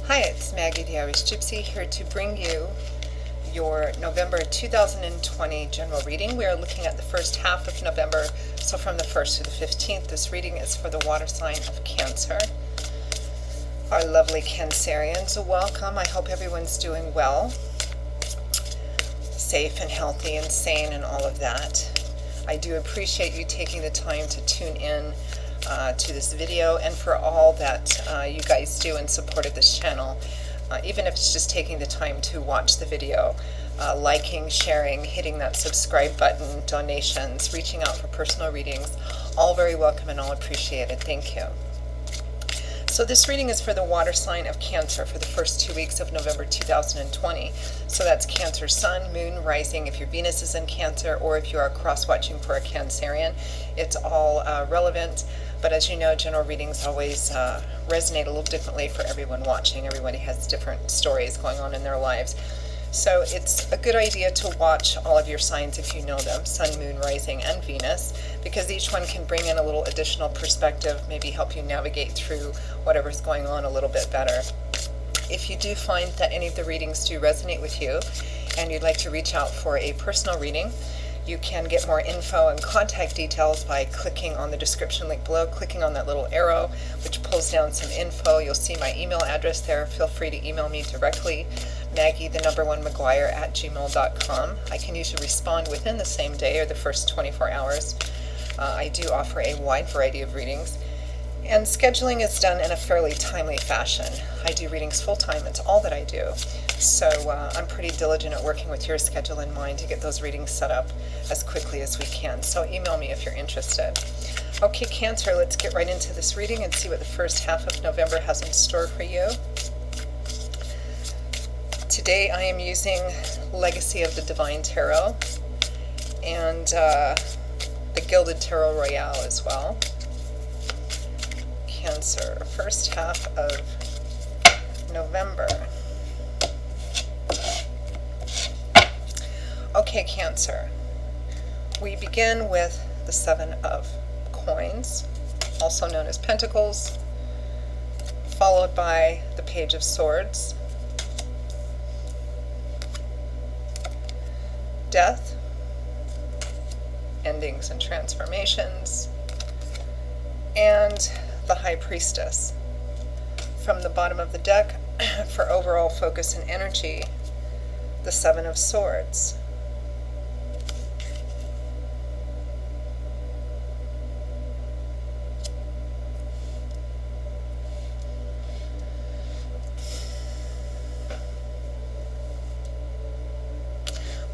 Hi, it's Maggie the Irish Gypsy here to bring you your November 2020 general reading. We are looking at the first half of November, so from the 1st to the 15th. This reading is for the water sign of Cancer. Our lovely Cancerians, welcome. I hope everyone's doing well, safe and healthy and sane and all of that. I do appreciate you taking the time to tune in to this video, and for all that you guys do in support of this channel, even if it's just taking the time to watch the video, liking, sharing, hitting that subscribe button, donations, reaching out for personal readings, all very welcome and all appreciated. Thank you. So this reading is for the water sign of Cancer for the first 2 weeks of November 2020. So that's Cancer Sun, Moon, Rising, if your Venus is in Cancer, or if you are cross-watching for a Cancerian. It's all relevant, but as you know, general readings always resonate a little differently for everyone watching. Everybody has different stories going on in their lives. So it's a good idea to watch all of your signs if you know them, Sun, Moon, Rising, and Venus, because each one can bring in a little additional perspective, maybe help you navigate through whatever's going on a little bit better. If you do find that any of the readings do resonate with you and you'd like to reach out for a personal reading, you can get more info and contact details by clicking on the description link below, clicking on that little arrow which pulls down some info. You'll see my email address there. Feel free to email me directly, Maggie1McGuire@gmail.com. I can usually respond within the same day or the first 24 hours. I do offer a wide variety of readings, and scheduling is done in a fairly timely fashion. I do readings full-time. It's all that I do. So I'm pretty diligent at working with your schedule in mind to get those readings set up as quickly as we can. So email me if you're interested. Okay, Cancer, let's get right into this reading and see what the first half of November has in store for you. Today I am using Legacy of the Divine Tarot and the Gilded Tarot Royale as well. Cancer, first half of November. Okay, Cancer, we begin with the Seven of Coins, also known as Pentacles, followed by the Page of Swords, Death, Endings and Transformations, and the High Priestess. From the bottom of the deck, for overall focus and energy, the Seven of Swords.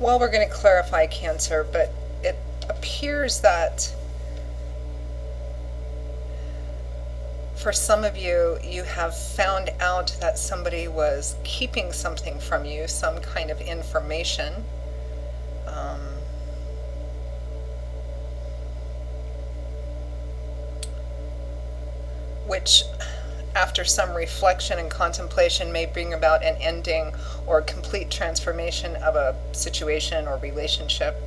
Well, we're going to clarify, Cancer, but it appears that for some of you, you have found out that somebody was keeping something from you, some kind of information. Which, after some reflection and contemplation, may bring about an ending or complete transformation of a situation or relationship,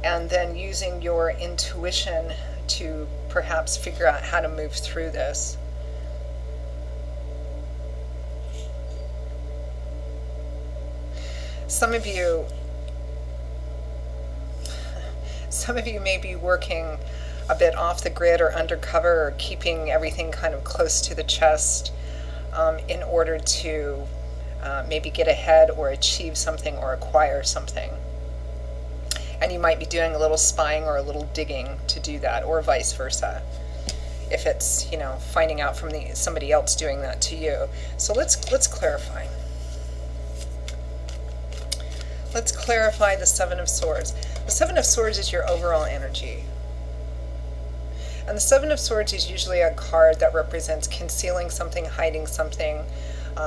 and then using your intuition to perhaps figure out how to move through this. Some of you may be working a bit off the grid or undercover, or keeping everything kind of close to the chest in order to maybe get ahead or achieve something or acquire something. And you might be doing a little spying or a little digging to do that, or vice versa, if it's, finding out from somebody else doing that to you. So let's clarify. Let's clarify the Seven of Swords. The Seven of Swords is your overall energy. And the Seven of Swords is usually a card that represents concealing something, hiding something,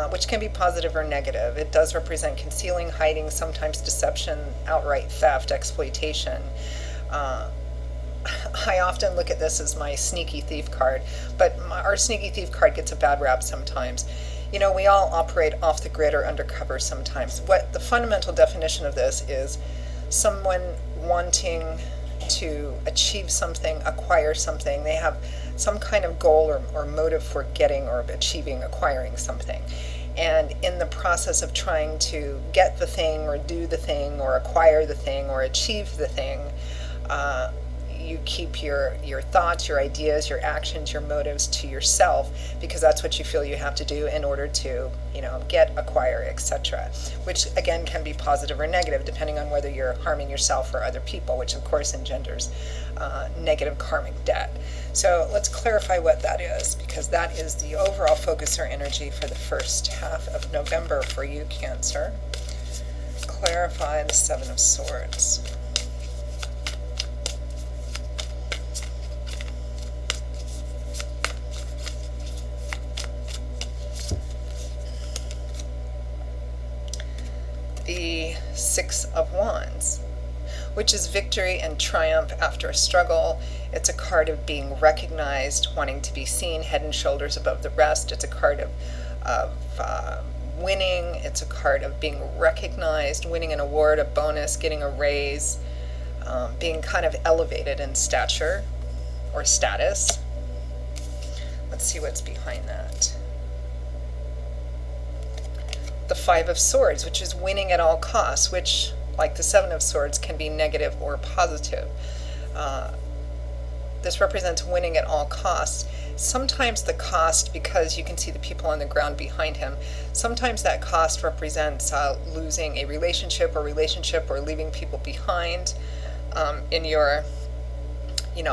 which can be positive or negative. It does represent concealing, hiding, sometimes deception, outright theft, exploitation. I often look at this as my sneaky thief card, but our sneaky thief card gets a bad rap sometimes. We all operate off the grid or undercover sometimes. What the fundamental definition of this is someone wanting to achieve something, acquire something. They have some kind of goal or motive for getting or achieving, acquiring something. And in the process of trying to get the thing or do the thing or acquire the thing or achieve the thing, you keep your thoughts, your ideas, your actions, your motives to yourself, because that's what you feel you have to do in order to, get, acquire, etc. Which again can be positive or negative depending on whether you're harming yourself or other people, which of course engenders negative karmic debt. So let's clarify what that is, because that is the overall focus or energy for the first half of November for you, Cancer. Clarify the Seven of Swords. The Six of Wands, which is victory and triumph after a struggle. It's a card of being recognized, wanting to be seen, head and shoulders above the rest. It's a card of winning. It's a card of being recognized, winning an award, a bonus, getting a raise, being kind of elevated in stature or status. Let's see what's behind that. The Five of Swords, which is winning at all costs, which, like the Seven of Swords, can be negative or positive. This represents winning at all costs. Sometimes the cost, because you can see the people on the ground behind him, sometimes that cost represents losing a relationship or leaving people behind in your,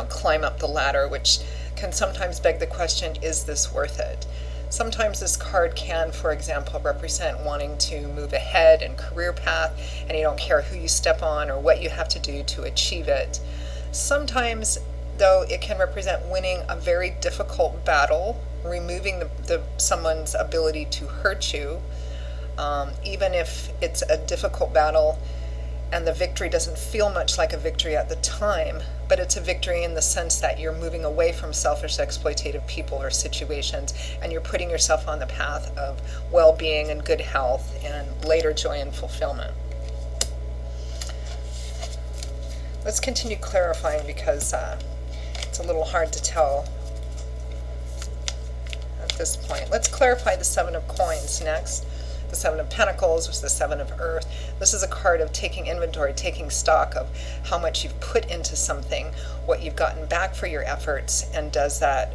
climb up the ladder, which can sometimes beg the question, is this worth it? Sometimes this card can, for example, represent wanting to move ahead in career path, and you don't care who you step on or what you have to do to achieve it. Sometimes, though, it can represent winning a very difficult battle, removing someone's ability to hurt you, even if it's a difficult battle and the victory doesn't feel much like a victory at the time, but it's a victory in the sense that you're moving away from selfish, exploitative people or situations, and you're putting yourself on the path of well-being and good health and later joy and fulfillment. Let's continue clarifying, because it's a little hard to tell at this point. Let's clarify the Seven of Coins next. The Seven of Pentacles was the Seven of Earth. This is a card of taking inventory, taking stock of how much you've put into something, what you've gotten back for your efforts, and does that,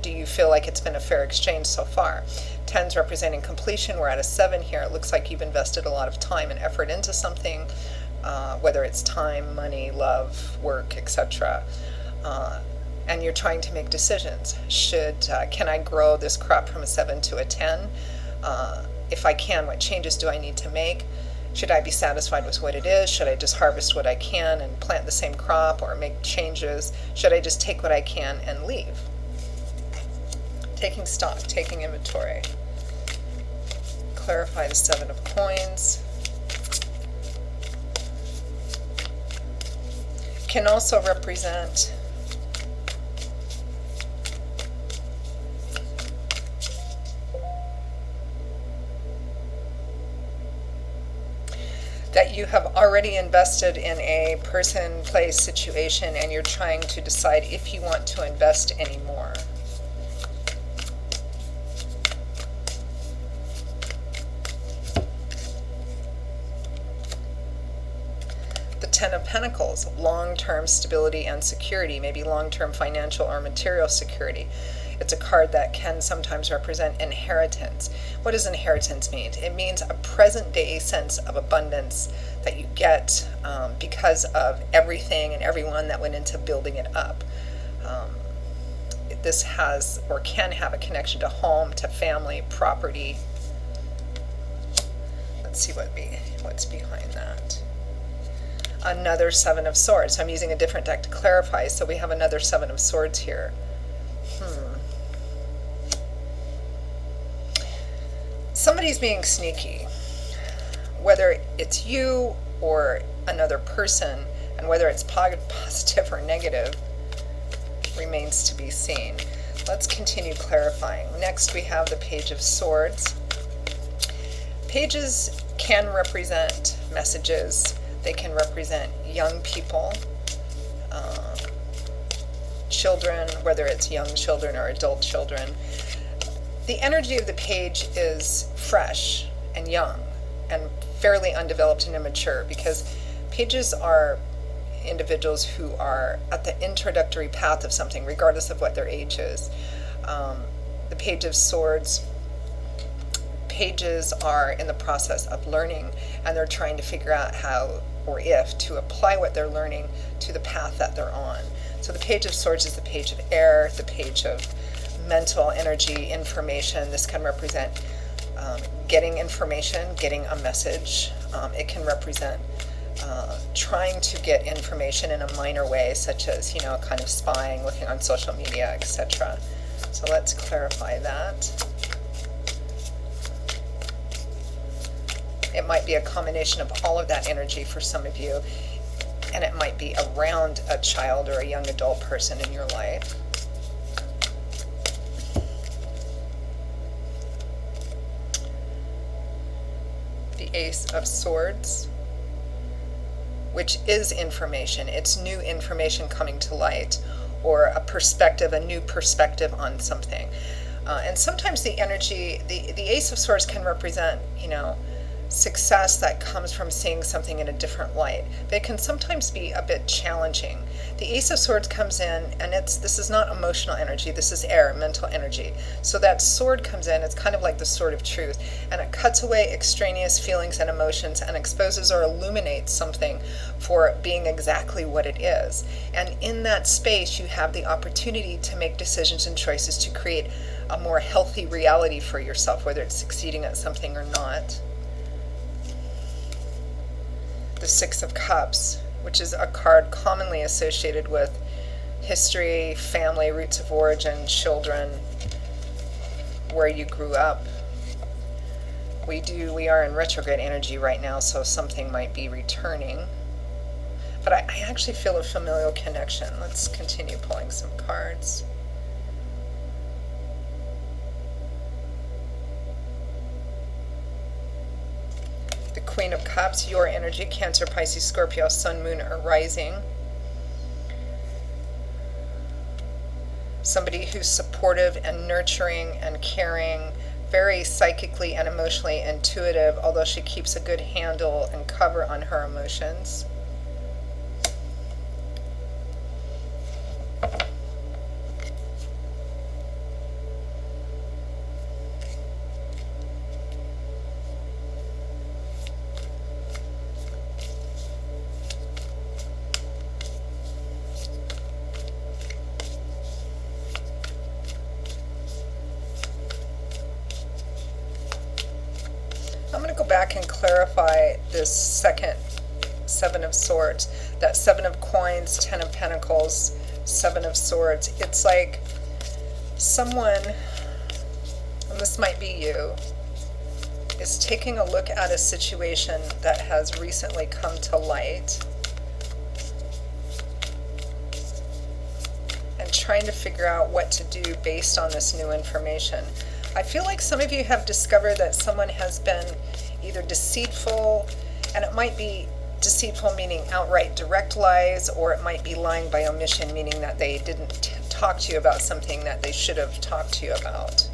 do you feel like it's been a fair exchange so far? 10's representing completion. We're at a 7 here. It looks like you've invested a lot of time and effort into something, whether it's time, money, love, work, etc. And you're trying to make decisions. Can I grow this crop from a 7 to a 10? If I can, what changes do I need to make? Should I be satisfied with what it is? Should I just harvest what I can and plant the same crop, or make changes? Should I just take what I can and leave? Taking stock, taking inventory. Clarify the Seven of Coins. Can also represent that you have already invested in a person, place, situation, and you're trying to decide if you want to invest any more. The Ten of Pentacles, long-term stability and security, maybe long-term financial or material security. It's a card that can sometimes represent inheritance. What does inheritance mean? It means a present-day sense of abundance that you get because of everything and everyone that went into building it up. This has or can have a connection to home, to family, property. Let's see what's behind that. Another Seven of Swords. So I'm using a different deck to clarify. So we have another Seven of Swords here. Somebody's being sneaky, whether it's you or another person, and whether it's positive or negative remains to be seen. Let's continue clarifying. Next we have the Page of Swords. Pages can represent messages. They can represent young people, children, whether it's young children or adult children. The energy of the page is fresh and young and fairly undeveloped and immature, because pages are individuals who are at the introductory path of something, regardless of what their age is. The Page of Swords, pages are in the process of learning, and they're trying to figure out how or if to apply what they're learning to the path that they're on. So the Page of Swords is the page of air, the page of mental energy, information. This can represent getting information, getting a message. It can represent trying to get information in a minor way, such as, kind of spying, looking on social media, etc. So let's clarify that. It might be a combination of all of that energy for some of you, and it might be around a child or a young adult person in your life. The Ace of Swords, which is information. It's new information coming to light, or a perspective, a new perspective on something. And sometimes the energy, the Ace of Swords can represent, success that comes from seeing something in a different light. But it can sometimes be a bit challenging. The Ace of Swords comes in, and this is not emotional energy, this is air, mental energy. So that sword comes in, it's kind of like the sword of truth, and it cuts away extraneous feelings and emotions and exposes or illuminates something for being exactly what it is. And in that space, you have the opportunity to make decisions and choices to create a more healthy reality for yourself, whether it's succeeding at something or not. The Six of Cups, which is a card commonly associated with history, family, roots of origin, children, where you grew up. We are in retrograde energy right now, so something might be returning. But I actually feel a familial connection. Let's continue pulling some cards. Queen of Cups, your energy, Cancer, Pisces, Scorpio, Sun, Moon, or Rising. Somebody who's supportive and nurturing and caring, very psychically and emotionally intuitive, although she keeps a good handle and cover on her emotions. I'm going to go back and clarify this second Seven of Swords. That Seven of Coins, Ten of Pentacles, Seven of Swords. It's like someone, and this might be you, is taking a look at a situation that has recently come to light and trying to figure out what to do based on this new information. I feel like some of you have discovered that someone has been either deceitful, and it might be deceitful meaning outright direct lies, or it might be lying by omission, meaning that they didn't talk to you about something that they should have talked to you about.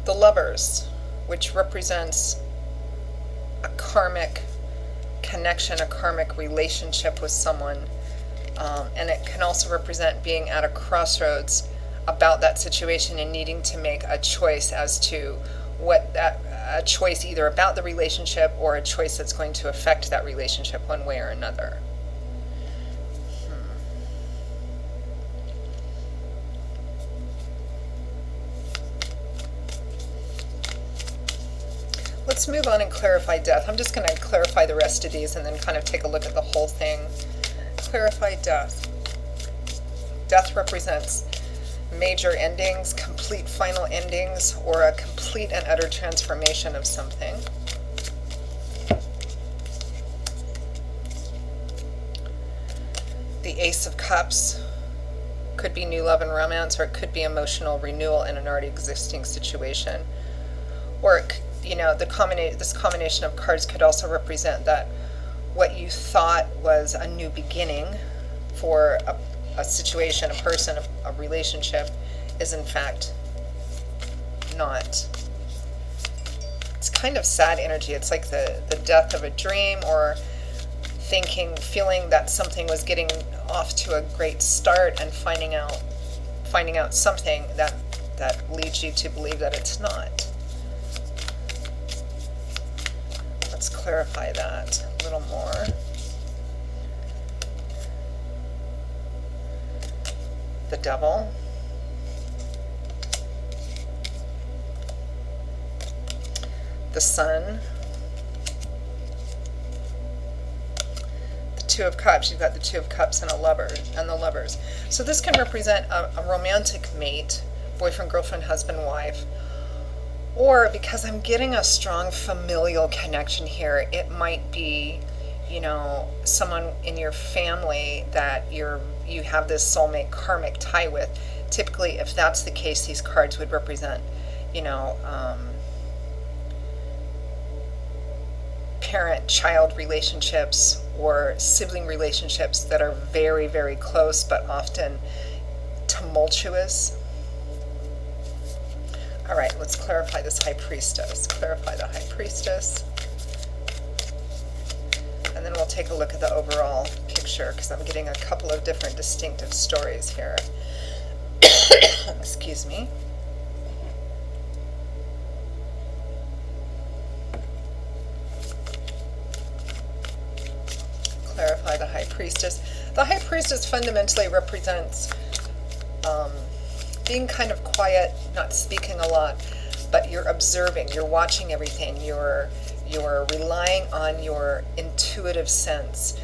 The Lovers, which represents a karmic connection, a karmic relationship with someone, and it can also represent being at a crossroads about that situation and needing to make a choice as to a choice either about the relationship or a choice that's going to affect that relationship one way or another. Let's move on and clarify death. I'm just going to clarify the rest of these and then kind of take a look at the whole thing. Clarify death. Death represents major endings, complete final endings, or a complete and utter transformation of something. The Ace of Cups could be new love and romance, or it could be emotional renewal in an already existing situation. Or this combination of cards could also represent that what you thought was a new beginning for a situation, a person, a relationship, is in fact not. It's kind of sad energy. It's like the death of a dream, or feeling that something was getting off to a great start and finding out something that leads you to believe that it's not. Let's clarify that a little more. The Devil. The Sun. The Two of Cups. You've got the Two of Cups and the Lovers. So this can represent a romantic mate, boyfriend, girlfriend, husband, wife. Or, because I'm getting a strong familial connection here, it might be, someone in your family that you have this soulmate karmic tie with. Typically, if that's the case, these cards would represent, parent-child relationships or sibling relationships that are very, very close, but often tumultuous. All right, let's clarify this High Priestess. Clarify the High Priestess. And then we'll take a look at the overall picture, because I'm getting a couple of different distinctive stories here. Excuse me. Clarify the High Priestess. The High Priestess fundamentally represents being kind of quiet, not speaking a lot, but you're observing, you're watching everything, you're relying on your intuitive sense.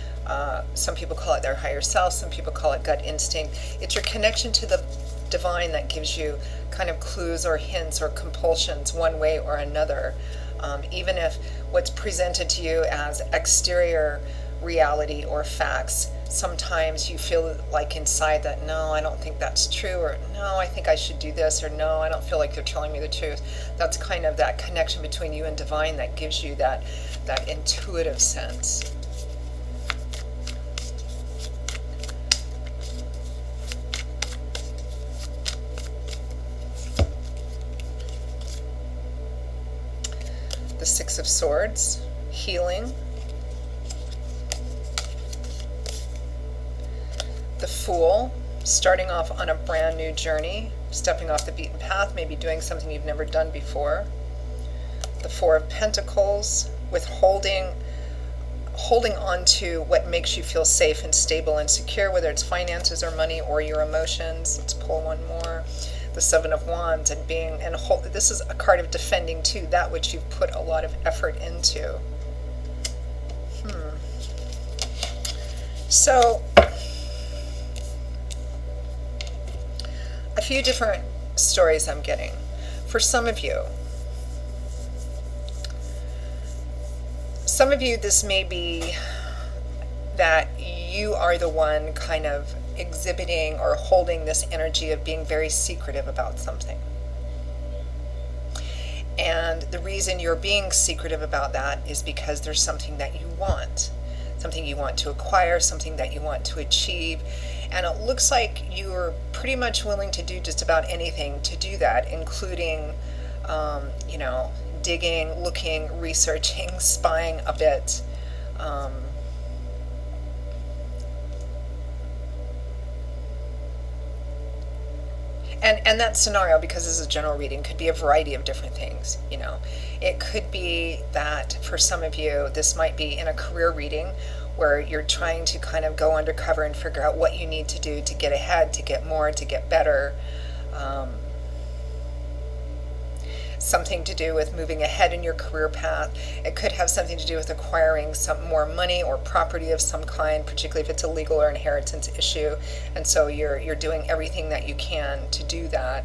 Some people call it their higher self, some people call it gut instinct. It's your connection to the divine that gives you kind of clues or hints or compulsions one way or another. Even if what's presented to you as exterior reality or facts, sometimes you feel like inside that, no, I don't think that's true, or no, I think I should do this, or no, I don't feel like they're telling me the truth. That's kind of that connection between you and divine that gives you that intuitive sense. The Six of Swords, healing. The Fool, starting off on a brand new journey, stepping off the beaten path, maybe doing something you've never done before. The Four of Pentacles, holding on to what makes you feel safe and stable and secure, whether it's finances or money or your emotions. Let's pull one more. The Seven of Wands, and this is a card of defending too, that which you've put a lot of effort into. So, a few different stories I'm getting. For some of you, this may be that you are the one kind of exhibiting or holding this energy of being very secretive about something. And the reason you're being secretive about that is because there's something that you want to acquire, something that you want to achieve. And it looks like you're pretty much willing to do just about anything to do that, including, digging, looking, researching, spying a bit. And that scenario, because this is a general reading, could be a variety of different things. It could be that for some of you, this might be in a career reading where you're trying to kind of go undercover and figure out what you need to do to get ahead, to get more, to get better. Something to do with moving ahead in your career path. It could have something to do with acquiring some more money or property of some kind, particularly if it's a legal or inheritance issue. And so you're doing everything that you can to do that.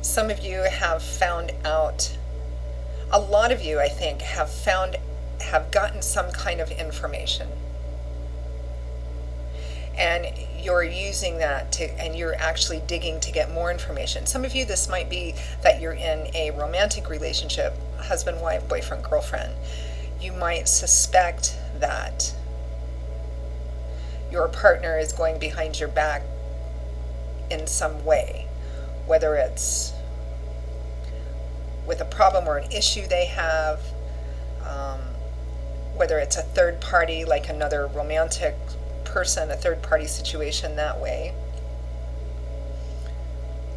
Some of you have found out, a lot of you, I think, have gotten some kind of information. and you're using that and you're actually digging to get more information. Some of you, this might be that you're in a romantic relationship, husband, wife, boyfriend, girlfriend. You might suspect that your partner is going behind your back in some way, whether it's with a problem or an issue they have, whether it's a third party, like another romantic person, a third party situation that way.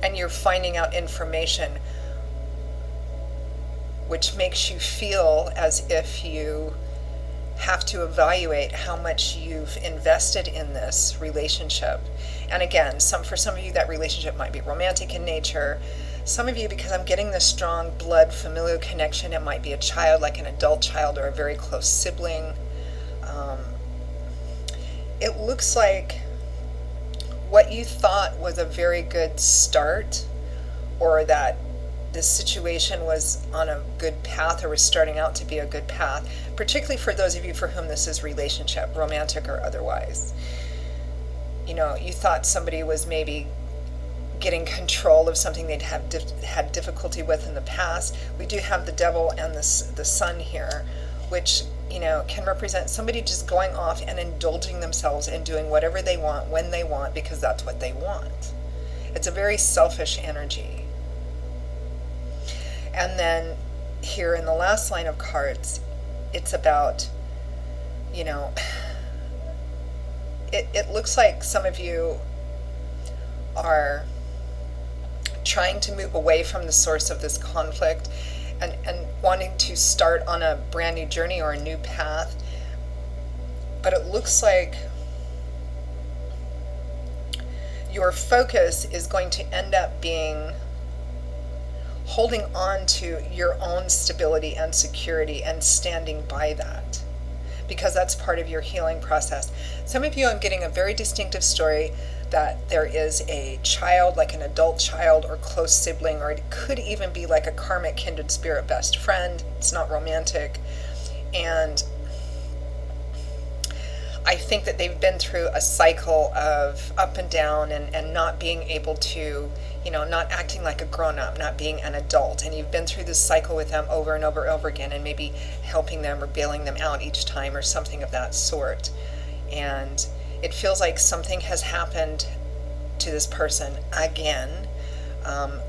And you're finding out information which makes you feel as if you have to evaluate how much you've invested in this relationship. And again, for some of you, that relationship might be romantic in nature. Some of you, because I'm getting this strong blood familial connection, it might be a child, like an adult child or a very close sibling. It looks like what you thought was a very good start, or that this situation was on a good path or was starting out to be a good path, particularly for those of you for whom this is relationship, romantic or otherwise. You know, you thought somebody was maybe getting control of something they'd had difficulty with in the past. We do have the devil and the sun here, which, you know, can represent somebody just going off and indulging themselves and doing whatever they want when they want, because that's what they want. It's a very selfish energy. And then here in the last line of cards, it's about, you know, it looks like some of you are trying to move away from the source of this conflict and wanting to start on a brand new journey or a new path. But it looks like your focus is going to end up being holding on to your own stability and security and standing by that, because that's part of your healing process. Some of you, I'm getting a very distinctive story that there is a child, like an adult child or close sibling, or it could even be like a karmic kindred spirit best friend. It's not romantic. And I think that they've been through a cycle of up and down and not being able to, you know, not acting like a grown-up, not being an adult. And you've been through this cycle with them over and over and over again, and maybe helping them or bailing them out each time or something of that sort. And it feels like something has happened to this person again,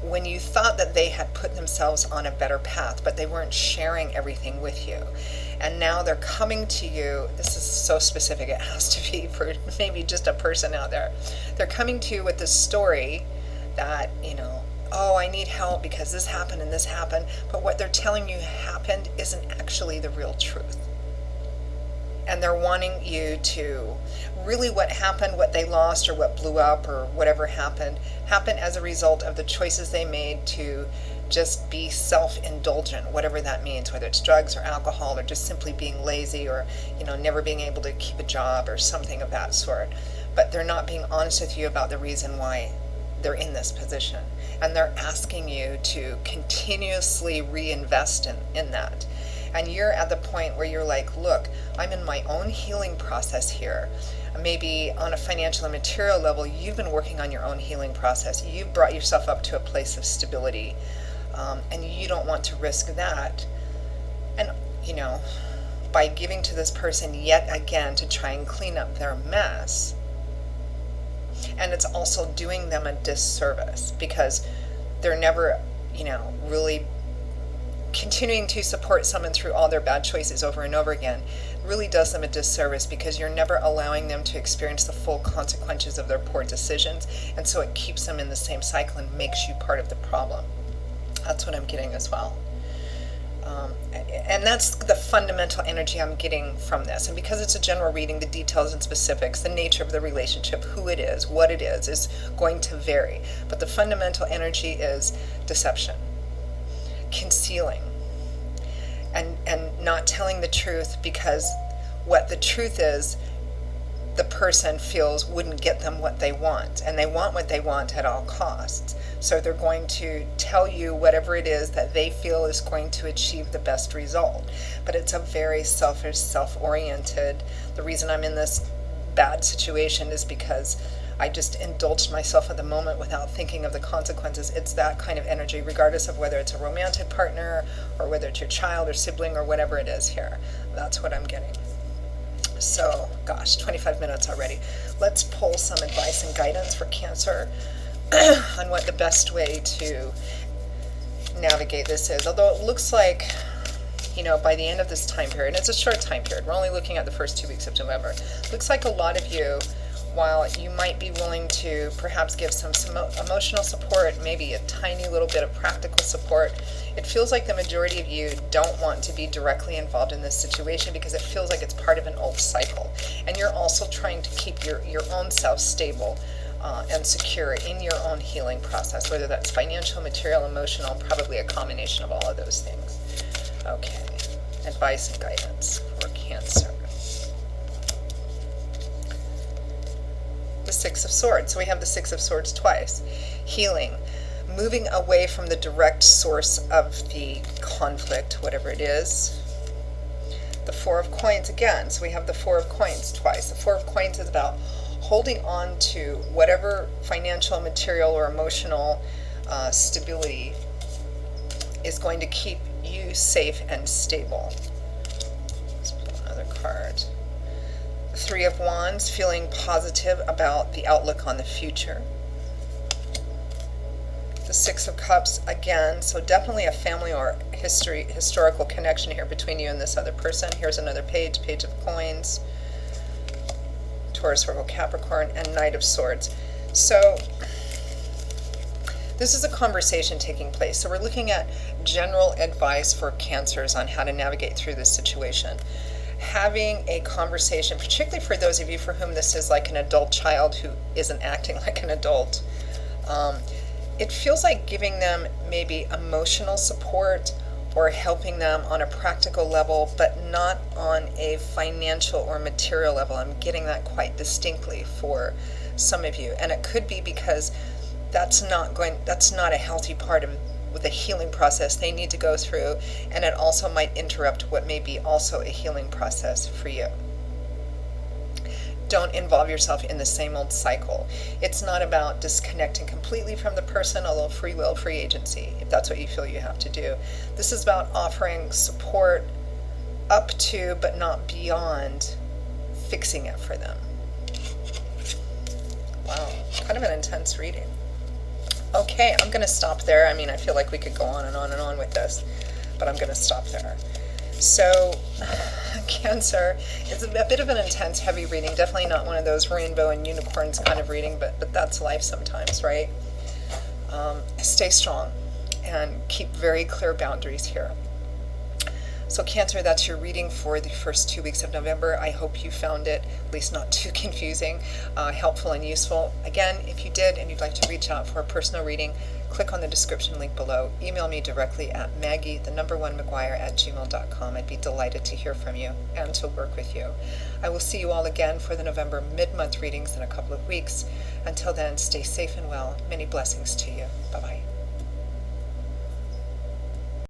when you thought that they had put themselves on a better path, but they weren't sharing everything with you. And now they're coming to you. This is so specific, it has to be for maybe just a person out there. They're coming to you with this story that, you know, oh, I need help because this happened and this happened. But what they're telling you happened isn't actually the real truth. And they're wanting you to really, what happened, what they lost or what blew up or whatever happened as a result of the choices they made to just be self-indulgent, whatever that means, whether it's drugs or alcohol or just simply being lazy or, you know, never being able to keep a job or something of that sort. But they're not being honest with you about the reason why they're in this position. And they're asking you to continuously reinvest in that. And you're at the point where you're like, look, I'm in my own healing process here. Maybe on a financial and material level, you've been working on your own healing process. You've brought yourself up to a place of stability, and you don't want to risk that. And, you know, by giving to this person yet again to try and clean up their mess. And it's also doing them a disservice because they're never, you know, really continuing to support someone through all their bad choices over and over again really does them a disservice, because you're never allowing them to experience the full consequences of their poor decisions, and so it keeps them in the same cycle and makes you part of the problem. That's what I'm getting as well. And that's the fundamental energy I'm getting from this. And because it's a general reading, the details and specifics, the nature of the relationship, who it is, what it is going to vary. But the fundamental energy is deception, concealing, and not telling the truth, because what the truth is, the person feels wouldn't get them what they want, and they want what they want at all costs. So they're going to tell you whatever it is that they feel is going to achieve the best result. But it's a very selfish, self-oriented, the reason I'm in this bad situation is because I just indulged myself at the moment without thinking of the consequences. It's that kind of energy, regardless of whether it's a romantic partner or whether it's your child or sibling or whatever it is here. That's what I'm getting. So, gosh, 25 minutes already. Let's pull some advice and guidance for Cancer on what the best way to navigate this is. Although it looks like, by the end of this time period, and it's a short time period, we're only looking at the first 2 weeks of November, looks like a lot of you, while you might be willing to perhaps give some emotional support, maybe a tiny little bit of practical support, it feels like the majority of you don't want to be directly involved in this situation because it feels like it's part of an old cycle. And you're also trying to keep your own self stable and secure in your own healing process, whether that's financial, material, emotional, probably a combination of all of those things. Okay, advice and guidance for Cancer. The Six of Swords. So we have the Six of Swords twice. Healing. Moving away from the direct source of the conflict, whatever it is. The Four of Coins again. So we have the Four of Coins twice. The Four of Coins is about holding on to whatever financial, material, or emotional stability is going to keep you safe and stable. Let's pull another card. The Three of Wands, feeling positive about the outlook on the future. The Six of Cups again, so definitely a family or historical connection here between you and this other person. Here's another page, Page of Coins, Taurus, Virgo, Capricorn, and Knight of Swords. So this is a conversation taking place. So we're looking at general advice for Cancers on how to navigate through this situation. Having a conversation, particularly for those of you for whom this is like an adult child who isn't acting like an adult, it feels like giving them maybe emotional support or helping them on a practical level, but not on a financial or material level. I'm getting that quite distinctly for some of you. And it could be because that's not a healthy part of the healing process they need to go through, and it also might interrupt what may be also a healing process for you. Don't involve yourself in the same old cycle. It's not about disconnecting completely from the person, although free will, free agency, if that's what you feel you have to do. This is about offering support up to, but not beyond, fixing it for them. Wow, kind of an intense reading. Okay, I'm going to stop there. I mean, I feel like we could go on and on and on with this, but I'm going to stop there. So, Cancer, it's a bit of an intense, heavy reading. Definitely not one of those rainbow and unicorns kind of reading, but that's life sometimes, right? Stay strong and keep very clear boundaries here. So Cancer, that's your reading for the first 2 weeks of November. I hope you found it, at least not too confusing, helpful and useful. Again, if you did and you'd like to reach out for a personal reading, click on the description link below. Email me directly at maggie1maguire@gmail.com. I'd be delighted to hear from you and to work with you. I will see you all again for the November mid-month readings in a couple of weeks. Until then, stay safe and well. Many blessings to you. Bye-bye.